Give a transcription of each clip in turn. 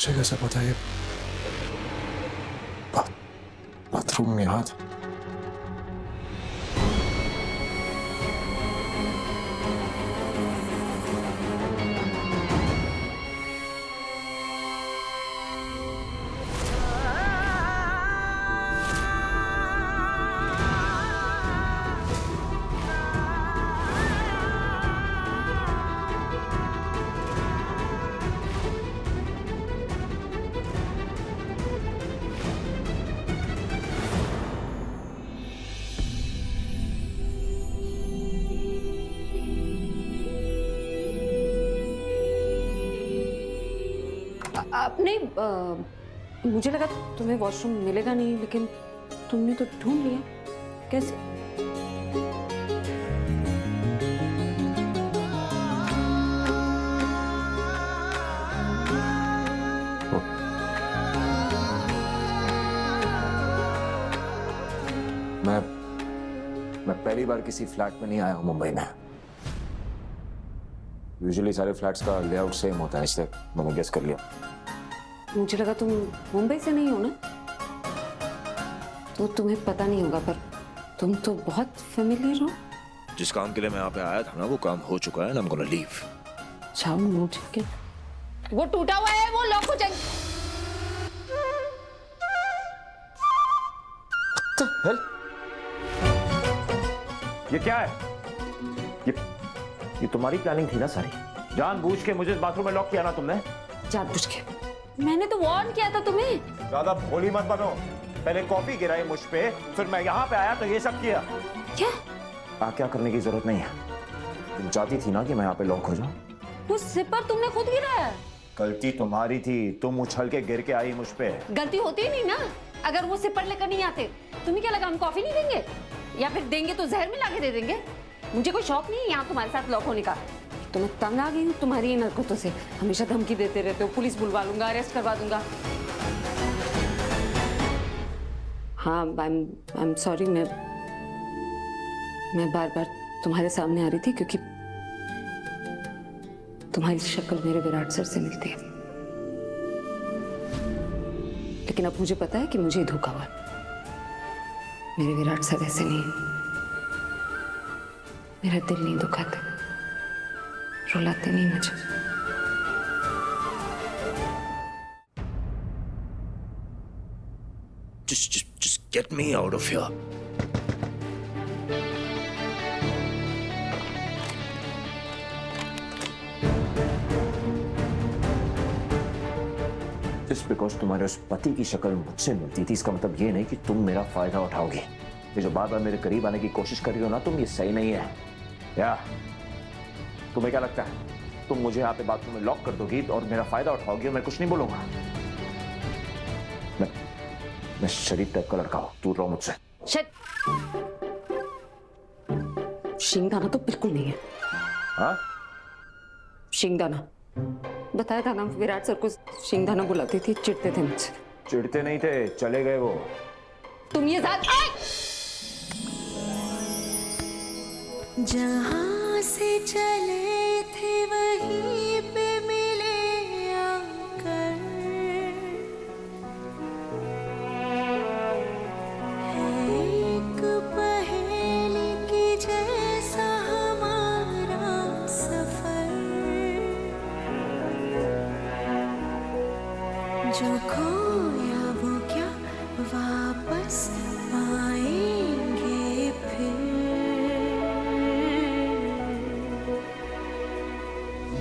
मुझे कैसे पता ये बाथरूम में हाथ? आपने मुझे लगा तुम्हें वॉशरूम मिलेगा नहीं, लेकिन तुमने तो ढूंढ लिया। कैसे? मैं पहली बार किसी फ्लैट में नहीं आया हूं मुंबई में। यूजुअली सारे फ्लैट्स का लेआउट सेम होता है, इसलिए मैंने गेस कर लिया। मुझे लगा तुम मुंबई से नहीं हो ना, तो तुम्हें पता नहीं होगा, पर तुम तो बहुत फेमिलियर हो। जिस काम के लिए मैं यहाँ पे आया था ना, वो काम हो चुका है ना। I'm gonna leave। जाओ, मुझे के वो टूटा हुआ है, वो लॉक हो जाएगा। ये क्या है? ये तुम्हारी प्लानिंग थी ना सारी? जानबूझ के मुझे बाथरूम में लॉक किया ना तुमने? जानबूझ के? मैंने तो वार्न किया था तुम्हें। ज्यादा भोली मत बनो। पहले कॉफी गिराई मुझ पे, फिर मैं यहाँ पे आया तो ये सब किया। क्या? क्या करने की जरूरत नहीं है। तुम चाहती थी ना कि मैं यहाँ पे लॉक हो जाऊं? वो जिपर तुमने खुद गिराया। गलती तुम्हारी थी, तुम उछल के गिर के आई मुझ पे। गलती होती नहीं ना। अगर वो सिपर लेकर नहीं आते, तुम्हें क्या लगा हम कॉफी नहीं देंगे? या फिर देंगे तो जहर मिला के दे देंगे? मुझे कोई शौक नहीं है यहाँ तुम्हारे साथ लॉक होने का। तो मैं तंग आ गई हूँ तुम्हारी इन हरकतों से। हमेशा धमकी देते रहते हो, पुलिस बुलवा लूंगा, अरेस्ट करवा दूंगा। हाँ, आई एम सॉरी। मैं बार बार तुम्हारे सामने आ रही थी क्योंकि तुम्हारी शक्ल मेरे विराट सर से मिलती है। लेकिन अब मुझे पता है कि मुझे धोखा हुआ। मेरे विराट सर ऐसे नहीं, मेरा दिल नहीं दुखाते, रुलाते नहीं मुझे। Just get me out of here. Just because तुम्हारे उस पति की शक्ल मुझसे मिलती थी, इसका मतलब ये नहीं कि तुम मेरा फायदा उठाओगी। ये जो बार बार मेरे करीब आने की कोशिश कर रही हो ना तुम, ये सही नहीं है। या तुम्हें क्या लगता है तुम मुझे यहाँ पे बाथरूम में लॉक कर दोगी और मेरा फायदा उठाओगी और मैं कुछ नहीं बोलूंगा? मैं शरीफ टाइप का लड़का हूं, दूर रहो मुझसे। शिंगदाना तो बिल्कुल नहीं है। हाँ? शिंगदाना बताया था ना, विराट सर को शिंगदाना बुलाती थी, चिढ़ते थे मुझसे। चिढ़ते नहीं थे, चले गए वो। तुम ये साथ जहाँ से चले थे वहीं पे मिले आकर, एक पहेली की जैसा हमारा सफर, जो खोया वो क्या वापस पाएंगे फिर।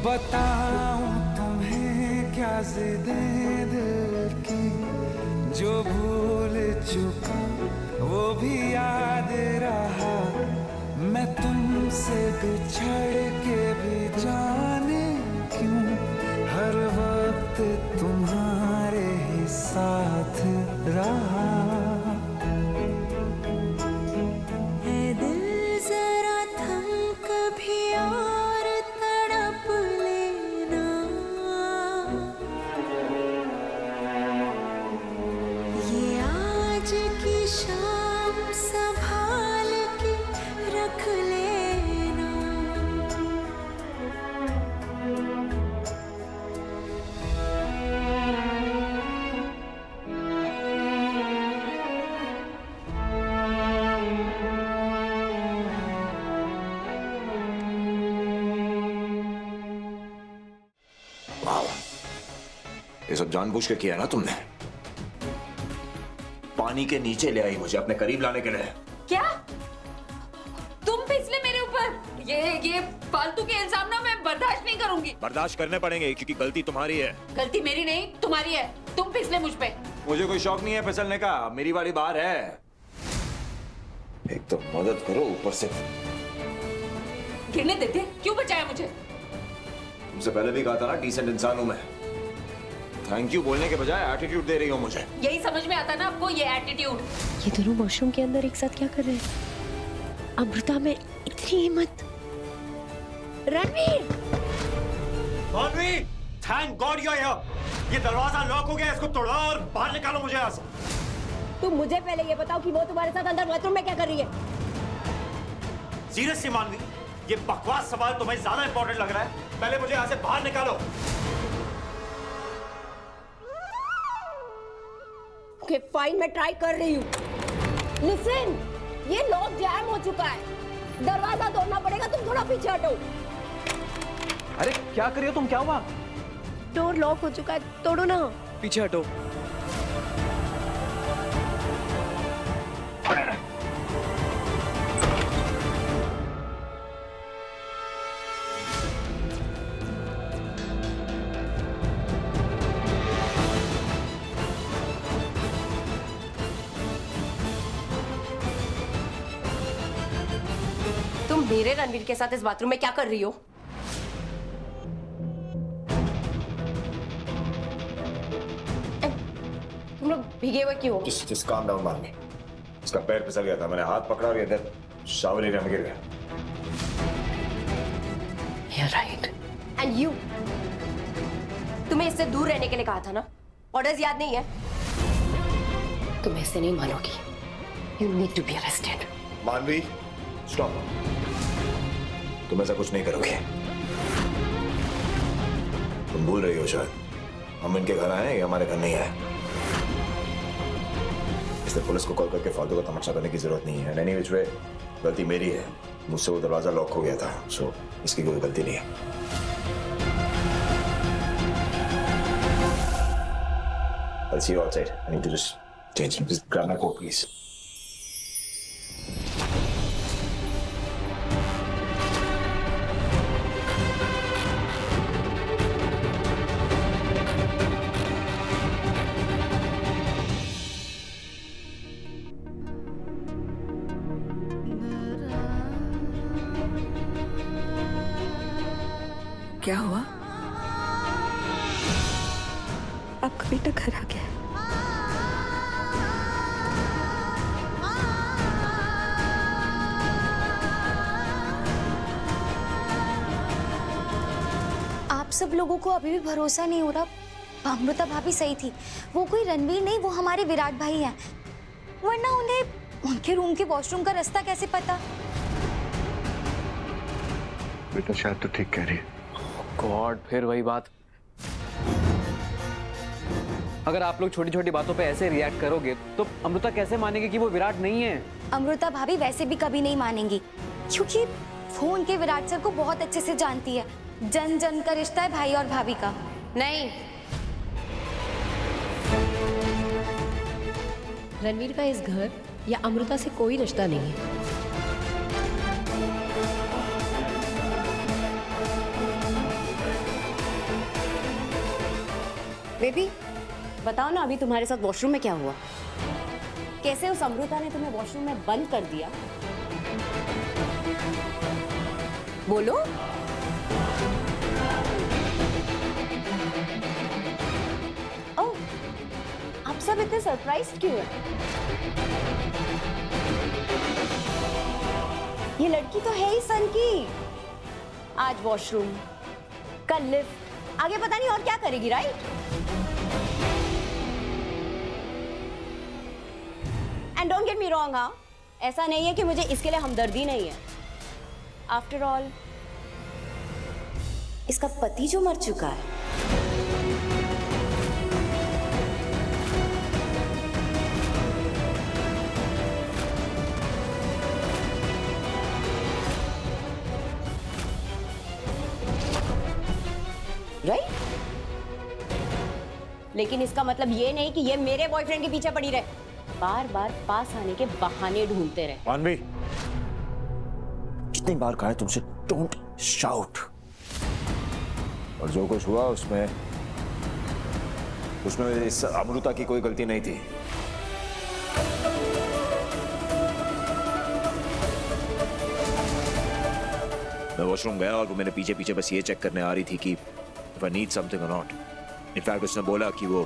बताऊं तुम्हें क्या ज़िदें दिल की, जो भूल चुका वो भी याद रहा। मैं तुमसे बिछड़ के भी जाने क्यों हर वक्त तुम्हारे ही साथ रहा। शाम संभाल के रख लेना। ये सब जानबूझ के किया ना तुमने। पानी के नीचे ले आई मुझे अपने करीब लाने के लिए। क्या तुम फिसले मेरे ऊपर? ये फालतू के इल्जाम ना मैं बर्दाश्त नहीं करूंगी। बर्दाश्त करने पड़ेंगे क्योंकि गलती तुम्हारी है। गलती मेरी नहीं तुम्हारी है। तुम फिसले मुझ पे। मुझे कोई शौक नहीं है फिसलने का, मेरी बारी बाहर है। एक तो मदद करो, ऊपर से गिरने देते? क्यों बचाया मुझे? तुमसे पहले भी कहा था ना डिसेंट इंसान हूं मैं। थैंक यू बोलने के बजाय एटीट्यूड दे रही हो मुझे। यही समझ में आता ना आपको, ये एटीट्यूड। ये दोनों वॉशरूम के अंदर एक साथ क्या कर रहे हैं? अमृता में इतनी हिम्मत। Ranveer! Manvi, thank God you are here. ये दरवाजा लॉक हो गया, इसको तोड़ो और बाहर निकालो मुझे यहाँ से। तुम मुझे पहले ये बताओ कि वो तुम्हारे साथ अंदर बाथरूम में क्या कर रही है? सीरियसली मानवी, ये बकवास सवाल तुम्हें ज्यादा इंपॉर्टेंट लग रहा है? पहले मुझे यहाँ से बाहर निकालो। ओके फाइन, मैं ट्राई कर रही हूँ। लिसन, ये लॉक जैम हो चुका है, दरवाजा तोड़ना पड़ेगा। तुम थोड़ा पीछे हटो। अरे क्या कर रही हो तुम? क्या हुआ? डोर लॉक हो चुका है, तोड़ो ना। पीछे हटो। तुम मेरे रणवीर के साथ इस बाथरूम में क्या कर रही हो? तुम लोग भीगे हुए क्यों? Just calm down मानवी। इसका पैर फिसल गया था, मैंने हाथ पकड़ा और ये इधर शावर एरिया में गिर गया। You're right. And you? तुम्हें इससे दूर रहने के लिए कहा था ना? ऑर्डर्स याद नहीं है? तुम ऐसे नहीं मानोगी। You need to be arrested. मानवी, स्टॉप। तुम ऐसा कुछ नहीं करोगे। तुम भूल रही हो शायद, हम इनके घर आए हैं, ये हमारे घर नहीं आए। इसलिए पुलिस को कॉल करके फालतू का तमाशा करने की जरूरत नहीं है। एनी विच वे गलती मेरी है, मुझसे वो दरवाजा लॉक हो गया था, सो इसकी कोई गलती नहीं है। I'll see you outside. I need to just change. Just grab my coat, please. क्या हुआ? आपका बेटा घर आ गया। आप सब लोगों को अभी भी भरोसा नहीं हो रहा? अमृता भाभी सही थी, वो कोई रणवीर नहीं, वो हमारे विराट भाई हैं। वरना उन्हें उनके रूम के वॉशरूम का रास्ता कैसे पता? बेटा शायद तो ठीक कह रही है। गॉड, फिर वही बात। अगर आप लोग छोटी छोटी बातों पे ऐसे रिएक्ट करोगे तो अमृता कैसे मानेगी कि वो विराट नहीं है? अमृता भाभी वैसे भी कभी नहीं मानेंगी, क्योंकि वो उनके विराट सर को बहुत अच्छे से जानती है। जन जन का रिश्ता है भाई और भाभी का। नहीं, रणवीर का इस घर या अमृता से कोई रिश्ता नहीं है। बेबी, बताओ ना, अभी तुम्हारे साथ वॉशरूम में क्या हुआ? कैसे उस अमृता ने तुम्हें वॉशरूम में बंद कर दिया? बोलो। ओह, आप सब इतने सरप्राइज्ड क्यों हैं? ये लड़की तो है ही सन की। आज वॉशरूम, कल लिफ्ट, आगे पता नहीं और क्या करेगी, right? And don't get me wrong, हाँ, ऐसा नहीं है कि मुझे इसके लिए हमदर्दी नहीं है। आफ्टर ऑल, इसका पति जो मर चुका है। राइट? लेकिन इसका मतलब ये नहीं कि ये मेरे बॉयफ्रेंड के पीछे पड़ी रहे, बार बार पास आने के बहाने ढूंढते रहे। मानवी, कितनी बार कहा है तुमसे डोंट शाउट। और जो कुछ हुआ उसमें इस अमृता की कोई गलती नहीं थी। मैं वॉशरूम गया और वो मेरे पीछे पीछे बस ये चेक करने आ रही थी कि इफ आई नीड समथिंग और नॉट। इनफैक्ट उसने बोला कि वो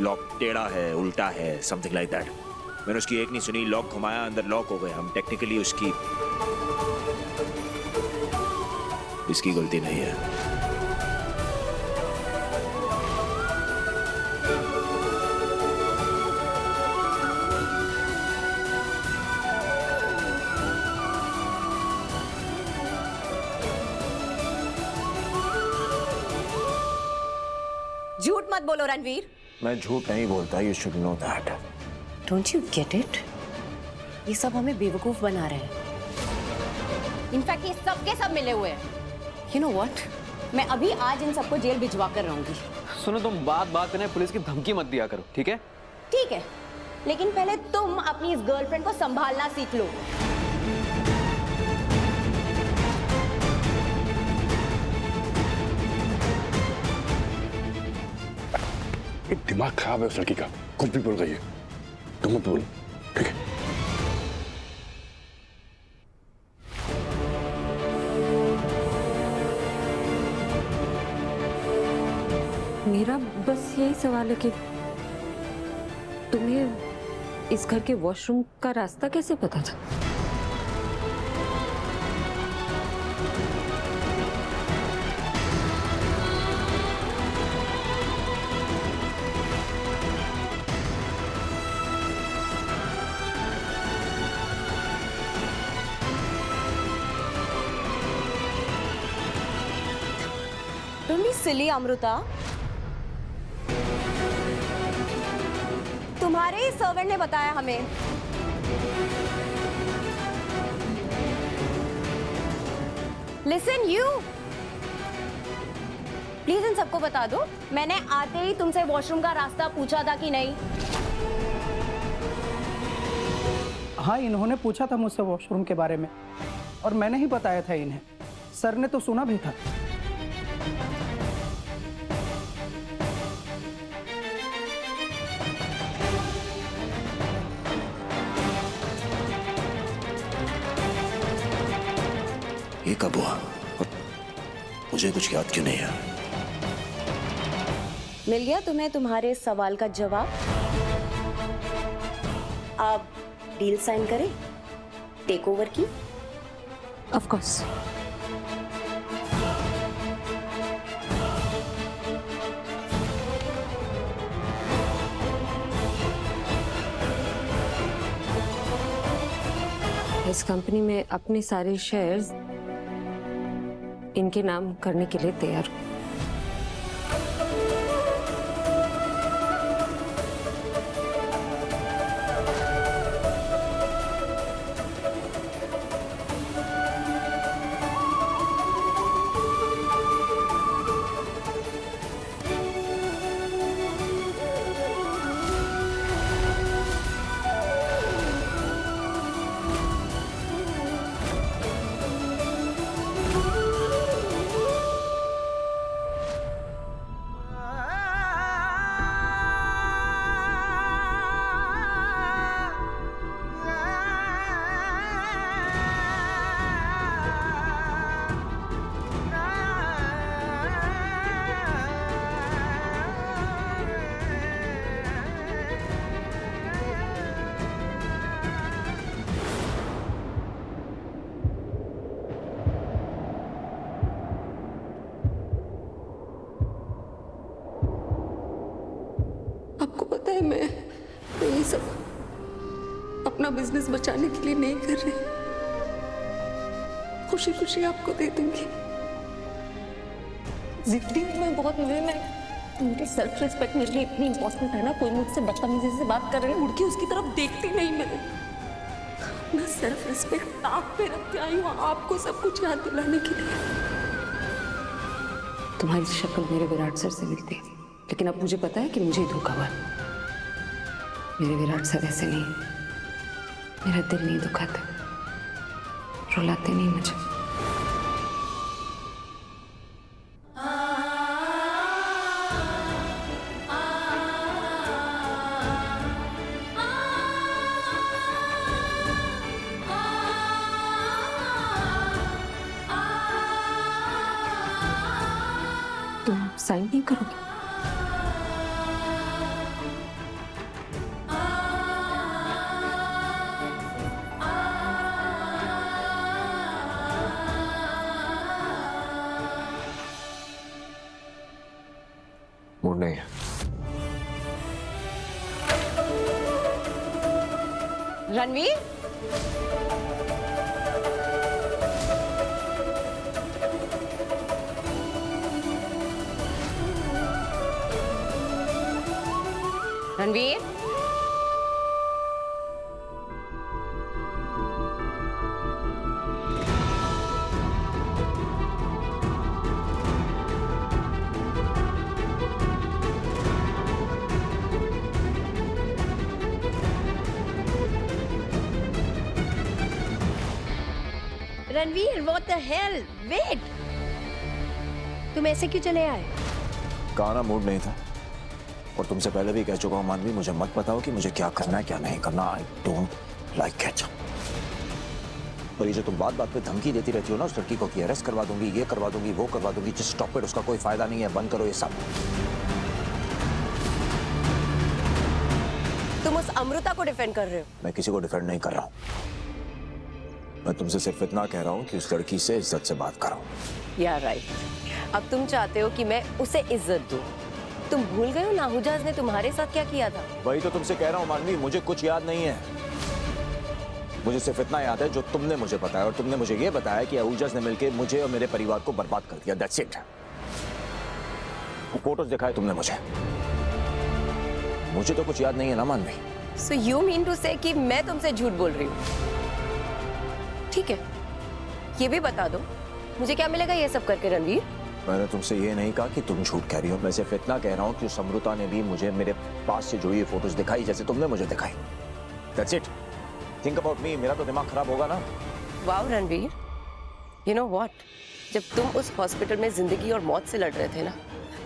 लॉक टेढ़ा है, उल्टा है, समथिंग लाइक दैट। मैंने उसकी एक नहीं सुनी, लॉक घुमाया, अंदर लॉक हो गए। हम टेक्निकली इसकी गलती नहीं है। झूठ मत बोलो रणवीर। मैं झूठ नहीं बोलता, you should know that. Don't you get it? ये सब हमें बेवकूफ बना रहे हैं। इनफैक्ट ये सब के सब मिले हुए हैं। यू नो व्हाट, मैं अभी आज इन सबको जेल भिजवा कर रहूंगी। सुनो, तुम बात पे ना पुलिस की धमकी मत दिया करो, ठीक है? ठीक है, लेकिन पहले तुम अपनी इस गर्लफ्रेंड को संभालना सीख लो। दिमाग खराब है उस लड़की का, कुछ भी बोल रही है। तुम मत बोलो, ठीक है? मेरा बस यही सवाल है कि तुम्हें इस घर के वॉशरूम का रास्ता कैसे पता था? Don't be silly, Amrita. तुम्हारे ही सर्वेंट ने बताया हमें। Listen, you। प्लीज इन सबको बता दो, मैंने आते ही तुमसे वॉशरूम का रास्ता पूछा था कि नहीं? हाँ, इन्होंने पूछा था मुझसे वॉशरूम के बारे में और मैंने ही बताया था इन्हें। सर ने तो सुना भी था। ये कब हुआ? मुझे कुछ याद क्यों नहीं है? मिल गया तुम्हें तुम्हारे सवाल का जवाब। आप डील साइन करें टेक ओवर की? Of course. इस कंपनी में अपने सारे शेयर्स इनके नाम करने के लिए तैयार हूं। आपको पता है मैं ये सब अपना बिजनेस बचाने के लिए नहीं कर रही। खुशी खुशी आपको दे दूंगी। जिद्दी हूं मैं बहुत। मेरी सेल्फ रिस्पेक्ट मेरे लिए इतनी इंपॉर्टेंट है ना। कोई मुझसे बदतमीजी से बात कर रहे हैं, मुड़ के उसकी तरफ देखती नहीं मैं सेल्फ रिस्पेक्ट ताक पे रख के आई हूँ आपको सब कुछ याद दिलाने के लिए। तुम्हारी शक्ल मेरे विराट सर से मिलती है। लेकिन अब मुझे पता है कि मुझे ही धोखा हुआ। मेरे विराट सर ऐसे नहीं, मेरा दिल नहीं दुखाता, रुलाते नहीं मुझे। तुम साइन नहीं करोगे? मूड नहीं है। Ranveer, Ranveer, Ranveer, what the hell? Wait, तुम ऐसे क्यों चले आए? कहा ना मूड नहीं था, और तुमसे पहले भी कह चुका हूँ मानवी, मुझे मत बताओ कि मुझे क्या करना है क्या नहीं करना। I don't like it. और ये जो तुम बात बात पे धमकी देती रहती हो ना उस लड़की को कि अरेस्ट करवा दूंगी, ये करवा दूंगी, वो करवा दूंगी, जस्ट स्टॉप इट। उसका कोई फायदा नहीं है, बंद करो ये सब। तुम उस अमृता को डिफेंड कर रहे हो? मैं किसी को डिफेंड नहीं कर रहा हूँ, मैं तुमसे सिर्फ इतना कह रहा हूँ कि उस लड़की से इज्जत से बात करो। या राइट, अब तुम चाहते हो कि मैं उसे इज्जत दूं। तुम भूल गए हो नाहुजाज ने तुम्हारे साथ क्या किया था? वही तो तुमसे कह रहा हूँ मानवी, मुझे कुछ याद नहीं है। मुझे सिर्फ इतना याद है जो तुमने मुझे बताया, और तुमने मुझे ये बताया कि आहूजाज ने मिलकर मुझे और मेरे परिवार को बर्बाद कर दिया। That's it. फोटोज दिखाए तुमने मुझे तो कुछ याद नहीं है ना मानवी। सो यू मीन टू से कि मैं तुमसे झूठ बोल रही हूँ? ठीक है, ये भी बता दो मुझे क्या मिलेगा ये सब करके? रणवीर, मैंने तुमसे ये नहीं कहा कि तुम झूठ कह रही हो, मैं सिर्फ इतना कह रहा हूँ कि उस अमृता ने भी मुझे मेरे पास से जुड़ी हुई फोटोज दिखाई जैसे तुमने मुझे दिखाई। That's it. Think about me. मेरा तो दिमाग खराब होगा ना। Wow Ranveer, you know what, जब तुम उस हॉस्पिटल में जिंदगी और मौत से लड़ रहे थे ना,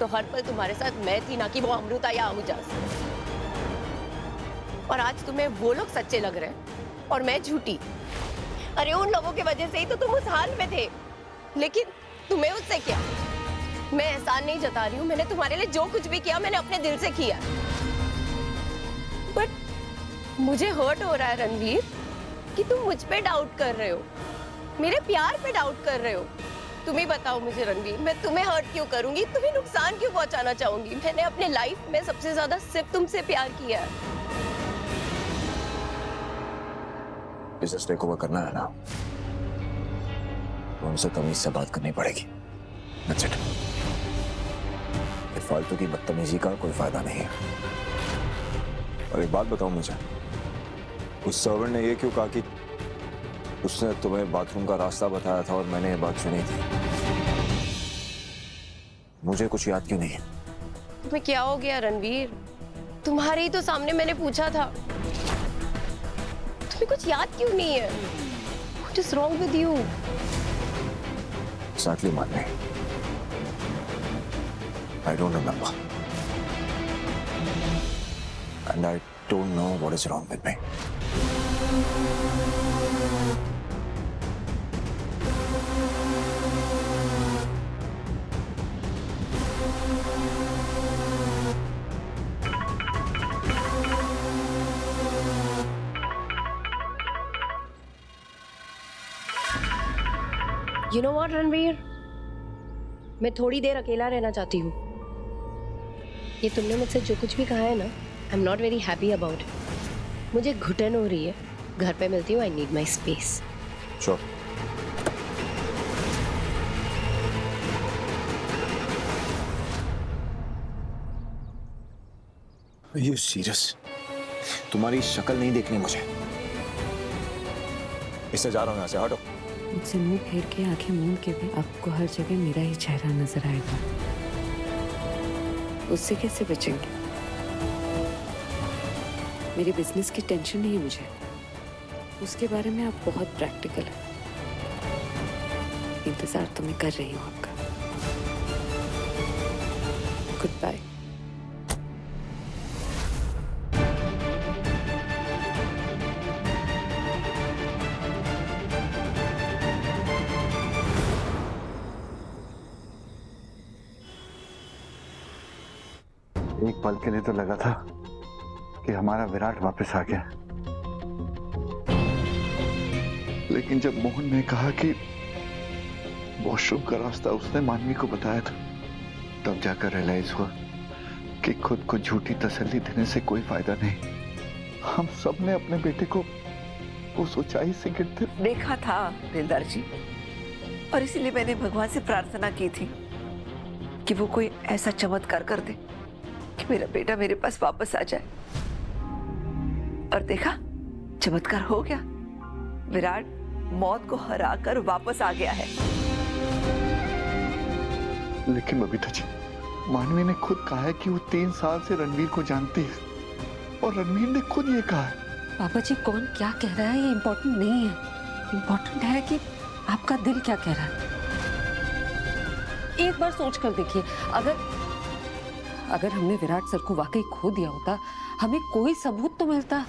तो हर पल तुम्हारे साथ मैं थी, ना कि वो अमृता या आहूजाज। और आज तुम्हें वो लोग सच्चे लग रहे हैं और मैं झूठी। अरे उन लोगों की वजह से ही तो तुम उस हाल में थे, लेकिन तुम्हें उससे क्या? मैं एहसान नहीं जता रही हूँ, मैंने तुम्हारे लिए जो कुछ भी किया मैंने अपने दिल से किया। बट मुझे हर्ट हो रहा है रणवीर कि तुम मुझ पे डाउट कर रहे हो, मेरे प्यार पे डाउट कर रहे हो। तुम ही बताओ मुझे रणवीर, मैं तुम्हें हर्ट क्यों करूंगी, तुम्हें नुकसान क्यों पहुंचाना चाहूंगी? मैंने अपने लाइफ में सबसे ज्यादा सिर्फ तुमसे प्यार किया है। बिजनेस टेक ओवर करना है ना, तो उनसे तमीज से बात करनी पड़ेगी। That's it। फालतू की बदतमीजी का कोई फायदा नहीं है। और एक बात बताओ मुझे, उस सर्वेंट ने ये क्यों कहा कि उसने तुम्हें बाथरूम का रास्ता बताया था और मैंने ये बात सुनी थी? मुझे कुछ याद क्यों नहीं है? तुम्हें क्या हो गया रणवीर? तुम्हारे ही तो सामने मैंने पूछा था, तुम्हें कुछ याद क्यों नहीं है? What is wrong with you? Exactly, Manvi. I don't remember. And I don't know what is wrong with me. You know what, Ranveer? मैं थोड़ी देर अकेला रहना चाहती हूँ। ये तुमने मुझसे जो कुछ भी कहा है ना, I am not very happy about it. मुझे घुटन हो रही है, घर पे मिलती हूँ। I need my space. Sure. Are you serious? तुम्हारी शक्ल नहीं देखनी मुझे। इससे जा रहा हूँ यहाँ से, हटो। मुझसे मुंह फेर के आंखें मूंद के भी आपको हर जगह मेरा ही चेहरा नजर आएगा। उससे कैसे बचेंगे? मेरे बिजनेस की टेंशन नहीं है मुझे, उसके बारे में आप बहुत प्रैक्टिकल है। इंतजार तो मैं कर रही हूँ आपका। Goodbye. एक पल के लिए तो लगा था कि हमारा विराट वापस आ गया, लेकिन जब मोहन ने कहा कि वॉशरूम का रास्ता उसने मानवी को बताया था, तब जाकर रियलाइज हुआ कि खुद को झूठी तसल्ली देने से कोई फायदा नहीं। हम सब ने अपने बेटे को उस ऊंचाई से गिरते देखा था दिलदार जी, और इसीलिए मैंने भगवान से प्रार्थना की थी कि वो कोई ऐसा चमत्कार कर दे कि मेरा बेटा मेरे पास वापस आ जाए। और देखा, चमत्कार हो गया। विराट मौत को हराकर वापस आ गया है। लेकिन बबीता जी, मानवी ने खुद कहा है कि वो 3 साल से रणवीर को जानती है, और रणवीर ने खुद ये कहा है। पापा जी, कौन क्या कह रहा है ये इम्पोर्टेंट नहीं है। इम्पोर्टेंट है कि आपका दिल क्या कह रहा है। एक बार सोच कर देखिए, अगर हमने विराट सर को वाकई खो दिया होता, हमें कोई सबूत तो मिलता।